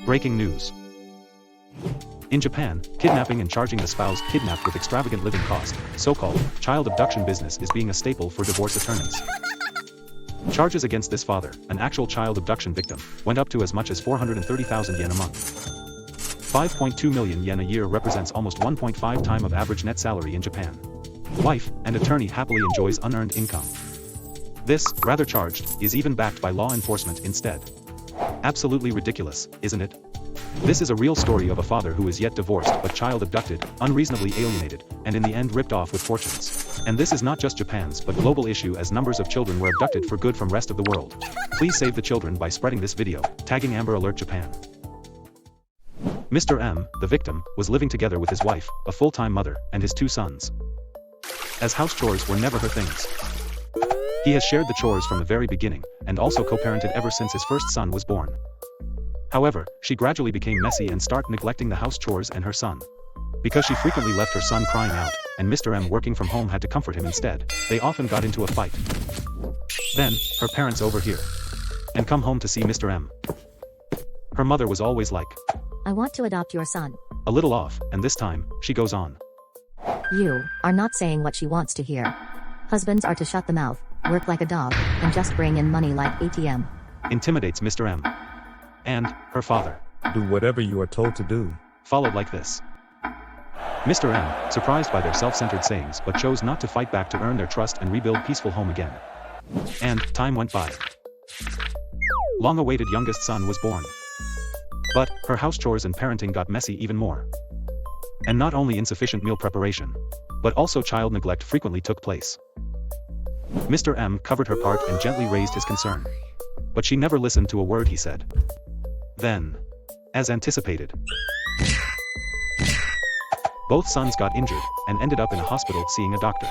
Breaking news. In Japan, kidnapping and charging the spouse kidnapped with extravagant living cost, so-called child abduction business, is being a staple for divorce attorneys. Charges against this father, an actual child abduction victim, went up to as much as 430,000 yen a month. 5.2 million yen a year represents almost 1.5 times of average net salary in Japan. Wife and attorney happily enjoys unearned income. This, rather charged, is even backed by law enforcement instead. Absolutely ridiculous, isn't it? This is a real story of a father who is yet divorced but child abducted, unreasonably alienated, and in the end ripped off with fortunes. And this is not just Japan's but global issue, as numbers of children were abducted for good from rest of the world. Please save the children by spreading this video, tagging Amber Alert Japan. Mr. M, the victim, was living together with his wife, a full-time mother, and his 2 sons. As house chores were never her things. He has shared the chores from the very beginning, and also co-parented ever since his first son was born. However, she gradually became messy and started neglecting the house chores and her son. Because she frequently left her son crying out, and Mr. M working from home had to comfort him instead, they often got into a fight. Then, her parents overhear and come home to see Mr. M. Her mother was always like, "I want to adopt your son." a little off, and this time, she goes on. You are not saying what she wants to hear. Husbands are to shut the mouth, work like a dog, and just bring in money like ATM. Intimidates Mr. M. And her father. Do whatever you are told to do. Followed like this. Mr. M, surprised by their self-centered sayings but chose not to fight back to earn their trust and rebuild peaceful home again. And time went by. Long-awaited youngest son was born. But her house chores and parenting got messy even more. And not only insufficient meal preparation, but also child neglect frequently took place. Mr. M covered her part and gently raised his concern. But she never listened to a word he said. Then, as anticipated, both sons got injured and ended up in a hospital seeing a doctor.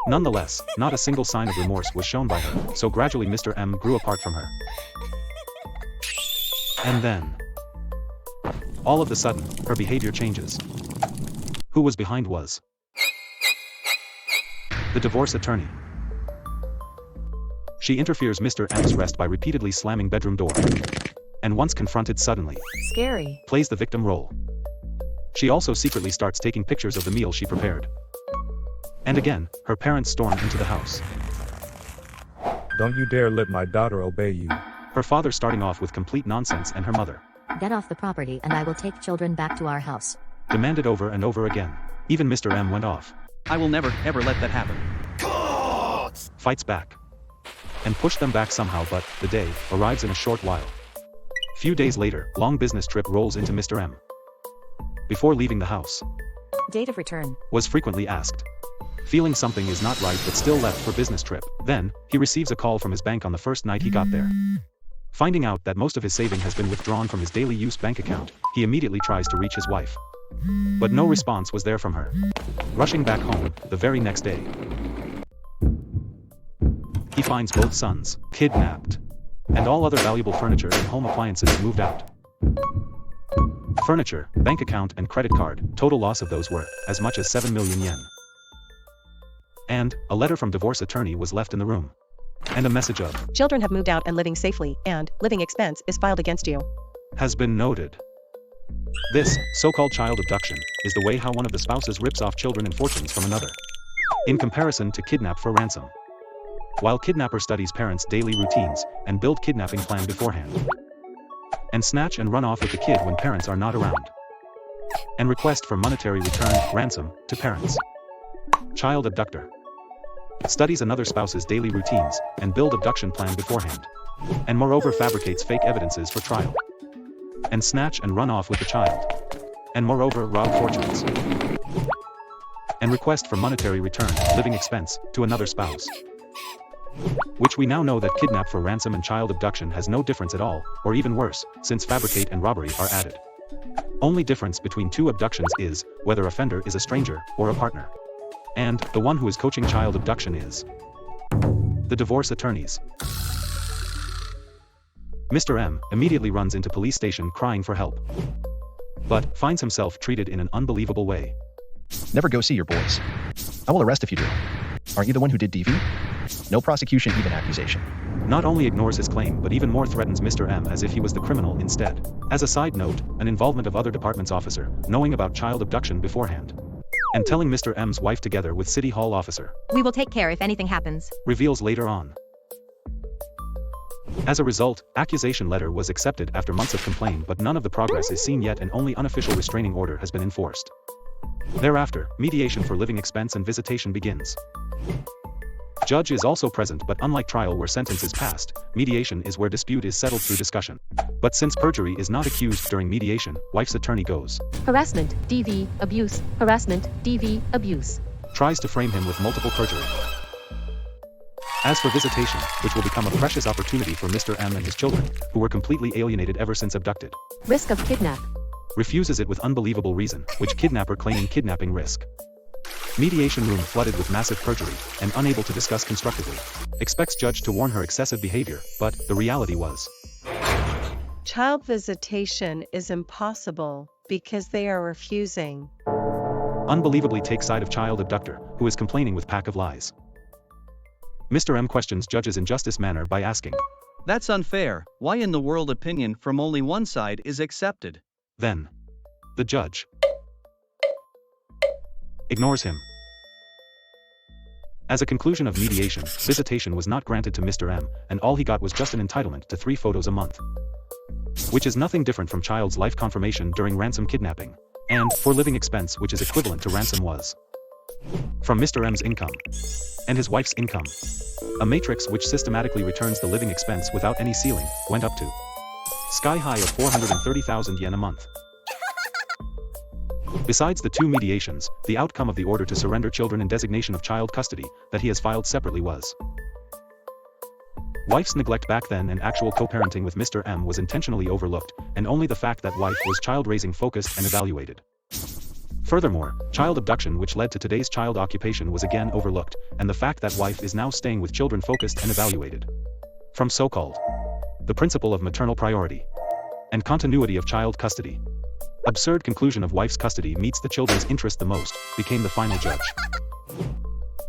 Nonetheless, not a single sign of remorse was shown by her, so gradually Mr. M grew apart from her. And then, all of a sudden, her behavior changes. Who was behind was the divorce attorney. She interferes Mr. M's rest by repeatedly slamming bedroom door. And once confronted suddenly, Scary. plays the victim role. She also secretly starts taking pictures of the meal she prepared. And again, her parents storm into the house. Don't you dare let my daughter obey you. Her father starting off with complete nonsense, and her mother Get off the property and I will take children back to our house. demanded over and over again. Even Mr. M went off. I will never, ever let that happen. Fights back. And pushed them back somehow, but the day arrives in a short while. Few days later, long business trip rolls into Mr. M. Before leaving the house, Date of return. was frequently asked. Feeling something is not right but still left for business trip. Then, he receives a call from his bank on the first night he got there. Finding out that most of his saving has been withdrawn from his daily use bank account, he immediately tries to reach his wife. But no response was there from her. Rushing back home, the very next day, he finds both sons kidnapped, and all other valuable furniture and home appliances moved out. Furniture, bank account and credit card, total loss of those were as much as 7 million yen. And a letter from divorce attorney was left in the room. And a message of Children have moved out and living safely, and living expense is filed against you. has been noted. This, so-called child abduction, is the way how one of the spouses rips off children and fortunes from another. In comparison to kidnap for ransom. While kidnapper studies parents' daily routines, and build kidnapping plan beforehand. And snatch and run off with the kid when parents are not around. And request for monetary return, ransom, to parents. Child abductor studies another spouse's daily routines, and build abduction plan beforehand. And moreover fabricates fake evidences for trial. And snatch and run off with the child. And moreover rob fortunes. And request for monetary return, living expense, to another spouse. Which we now know that kidnap for ransom and child abduction has no difference at all, or even worse, since fabricate and robbery are added. Only difference between two abductions is, whether offender is a stranger, or a partner. And, the one who is coaching child abduction is the divorce attorneys. Mr. M immediately runs into police station crying for help. But, finds himself treated in an unbelievable way. Never go see your boys. I will arrest if you do. Aren't you the one who did DV? No prosecution, even accusation. Not only ignores his claim but even more threatens Mr. M as if he was the criminal instead. As a side note, an involvement of other department's officer, knowing about child abduction beforehand. And telling Mr. M's wife together with City Hall officer. We will take care if anything happens. Reveals later on. As a result, accusation letter was accepted after months of complaint but none of the progress is seen yet and only unofficial restraining order has been enforced. Thereafter, mediation for living expense and visitation begins. Judge is also present but unlike trial where sentence is passed, mediation is where dispute is settled through discussion. But since perjury is not accused during mediation, wife's attorney goes. Harassment, DV, abuse, harassment, DV, abuse. Tries to frame him with multiple perjury. As for visitation, which will become a precious opportunity for Mr. M and his children, who were completely alienated ever since abducted. Risk of kidnap. Refuses it with unbelievable reason, which kidnapper claiming kidnapping risk. Mediation room flooded with massive perjury, and unable to discuss constructively. Expects judge to warn her excessive behavior, but the reality was. Child visitation is impossible, because they are refusing. Unbelievably take side of child abductor, who is complaining with pack of lies. Mr. M questions judge's injustice manner by asking. That's unfair, why in the world opinion from only one side is accepted? Then. The judge. Ignores him. As a conclusion of mediation, visitation was not granted to Mr. M, and all he got was just an entitlement to 3 photos a month. Which is nothing different from child's life confirmation during ransom kidnapping. And, for living expense which is equivalent to ransom was. From Mr. M's income. And his wife's income. A matrix which systematically returns the living expense without any ceiling, went up to. Sky high of 430,000 yen a month. Besides the 2 mediations, the outcome of the order to surrender children in designation of child custody, that he has filed separately was. Wife's neglect back then and actual co-parenting with Mr. M was intentionally overlooked, and only the fact that wife was child-raising focused and evaluated. Furthermore, child abduction which led to today's child occupation was again overlooked, and the fact that wife is now staying with children focused and evaluated. From so-called. The principle of maternal priority. And continuity of child custody. Absurd conclusion of wife's custody meets the children's interest the most, became the final judge.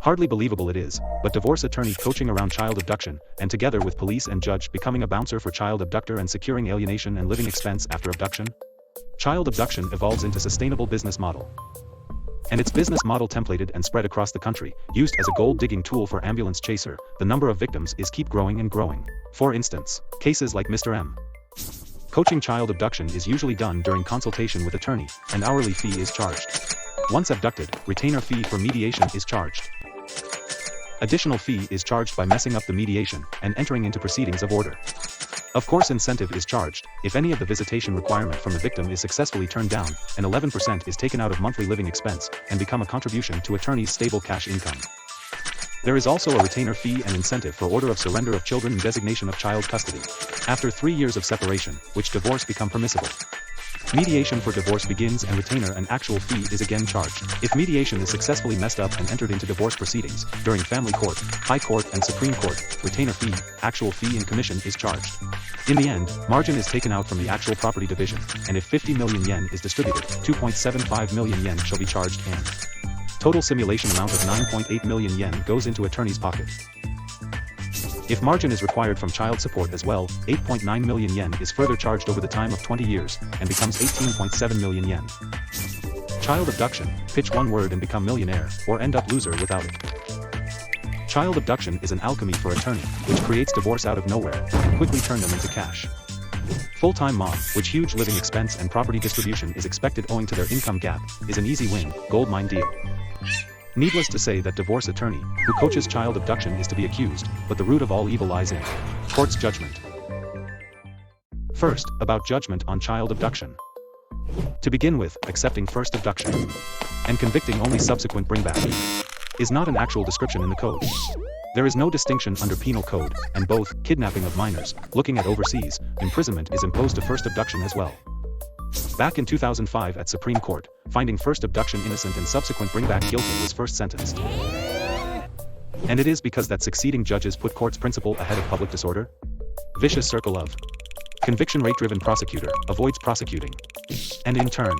Hardly believable it is, but divorce attorney coaching around child abduction, and together with police and judge becoming a bouncer for child abductor and securing alienation and living expense after abduction? Child abduction evolves into sustainable business model. And its business model templated and spread across the country, used as a gold-digging tool for ambulance chaser, the number of victims is keep growing and growing. For instance, cases like Mr. M. Coaching child abduction is usually done during consultation with attorney, and hourly fee is charged. Once abducted, retainer fee for mediation is charged. Additional fee is charged by messing up the mediation, and entering into proceedings of order. Of course incentive is charged, if any of the visitation requirement from the victim is successfully turned down, and 11% is taken out of monthly living expense, and become a contribution to attorney's stable cash income. There is also a retainer fee and incentive for order of surrender of children and designation of child custody. After 3 years of separation, which divorce become permissible. Mediation for divorce begins and retainer and actual fee is again charged. If mediation is successfully messed up and entered into divorce proceedings, during family court, high court and supreme court, retainer fee, actual fee and commission is charged. In the end, margin is taken out from the actual property division, and if 50 million yen is distributed, 2.75 million yen shall be charged and total simulation amount of 9.8 million yen goes into attorney's pocket. If margin is required from child support as well, 8.9 million yen is further charged over the time of 20 years, and becomes 18.7 million yen. Child abduction, pitch one word and become millionaire, or end up loser without it. Child abduction is an alchemy for attorney, which creates divorce out of nowhere, and quickly turn them into cash. Full-time mom, which huge living expense and property distribution is expected owing to their income gap, is an easy win, gold mine deal. Needless to say that divorce attorney, who coaches child abduction is to be accused, but the root of all evil lies in court's judgment. First, about judgment on child abduction. To begin with, accepting first abduction and convicting only subsequent bringback is not an actual description in the code. There is no distinction under Penal Code, and both kidnapping of minors, looking at overseas, imprisonment is imposed to first abduction as well. Back in 2005 at Supreme Court, finding first abduction innocent and subsequent bringback guilty was first sentenced. And it is because that succeeding judges put court's principle ahead of public disorder? Vicious circle of conviction rate-driven prosecutor avoids prosecuting. And in turn,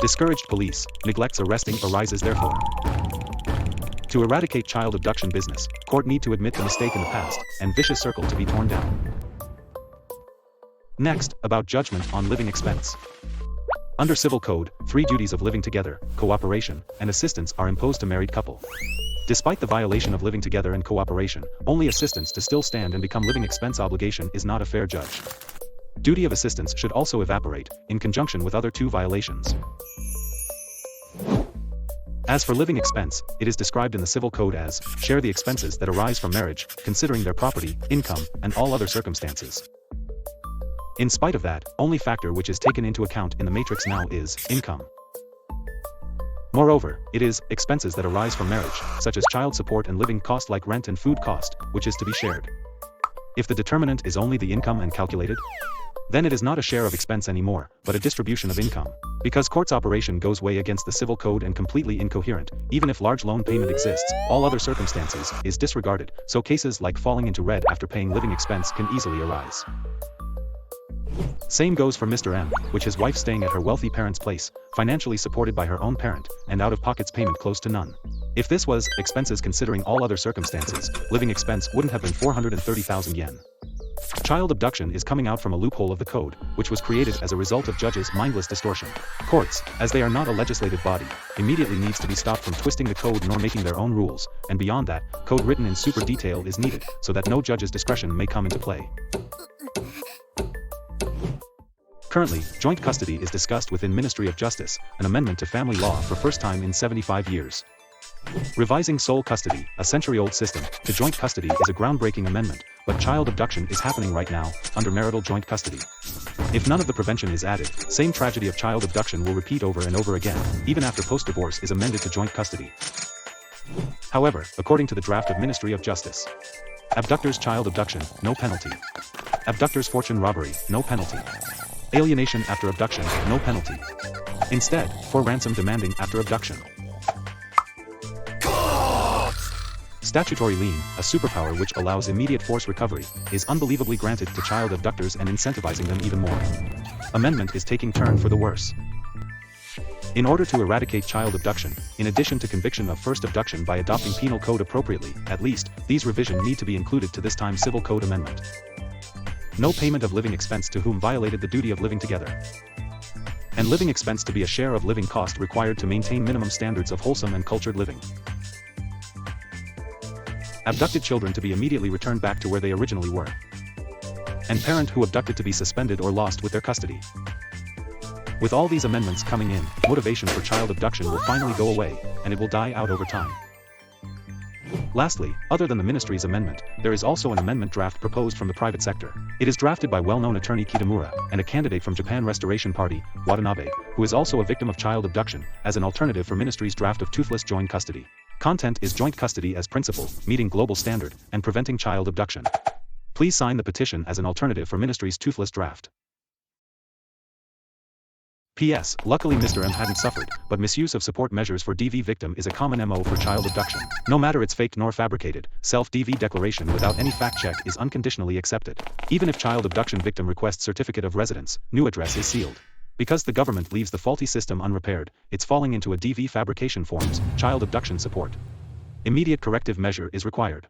discouraged police neglects arresting arises therefore. To eradicate child abduction business, court need to admit the mistake in the past, and vicious circle to be torn down. Next, about judgment on living expense. Under Civil Code, 3 duties of living together, cooperation, and assistance are imposed to married couple. Despite the violation of living together and cooperation, only assistance to still stand and become living expense obligation is not a fair judge. Duty of assistance should also evaporate, in conjunction with other 2 violations. As for living expense, it is described in the Civil Code as, share the expenses that arise from marriage, considering their property, income, and all other circumstances. In spite of that, only factor which is taken into account in the matrix now is, income. Moreover, it is, expenses that arise from marriage, such as child support and living cost like rent and food cost, which is to be shared. If the determinant is only the income and calculated, then it is not a share of expense anymore, but a distribution of income. Because court's operation goes way against the Civil Code and completely incoherent, even if large loan payment exists, all other circumstances is disregarded, so cases like falling into red after paying living expense can easily arise. Same goes for Mr. M, which his wife staying at her wealthy parents' place, financially supported by her own parent, and out-of-pockets payment close to none. If this was, expenses considering all other circumstances, living expense wouldn't have been 430,000 yen. Child abduction is coming out from a loophole of the code, which was created as a result of judges' mindless distortion. Courts, as they are not a legislative body, immediately needs to be stopped from twisting the code nor making their own rules, and beyond that, code written in super detail is needed, so that no judge's discretion may come into play. Currently, joint custody is discussed within Ministry of Justice, an amendment to family law for first time in 75 years. Revising sole custody, a century-old system, to joint custody is a groundbreaking amendment, but child abduction is happening right now, under marital joint custody. If none of the prevention is added, same tragedy of child abduction will repeat over and over again, even after post-divorce is amended to joint custody. However, according to the draft of Ministry of Justice, abductors child abduction, no penalty. Abductors fortune robbery, no penalty. Alienation after abduction, no penalty. Instead, for ransom demanding after abduction. Statutory lien, a superpower which allows immediate force recovery, is unbelievably granted to child abductors and incentivizing them even more. Amendment is taking turn for the worse. In order to eradicate child abduction, in addition to conviction of first abduction by adopting penal code appropriately, at least, these revisions need to be included to this time Civil Code Amendment. No payment of living expense to whom violated the duty of living together. And living expense to be a share of living cost required to maintain minimum standards of wholesome and cultured living. Abducted children to be immediately returned back to where they originally were. And parent who abducted to be suspended or lost with their custody. With all these amendments coming in, motivation for child abduction will finally go away, and it will die out over time. Lastly, other than the ministry's amendment, there is also an amendment draft proposed from the private sector. It is drafted by well-known attorney Kitamura, and a candidate from Japan Restoration Party, Watanabe, who is also a victim of child abduction, as an alternative for ministry's draft of toothless joint custody. Content is joint custody as principle, meeting global standard, and preventing child abduction. Please sign the petition as an alternative for ministry's toothless draft. P.S. Luckily Mr. M hadn't suffered, but misuse of support measures for DV victim is a common MO for child abduction. No matter it's faked nor fabricated, self-DV declaration without any fact check is unconditionally accepted. Even if child abduction victim requests certificate of residence, new address is sealed. Because the government leaves the faulty system unrepaired, it's falling into a DV fabrication forms, child abduction support. Immediate corrective measure is required.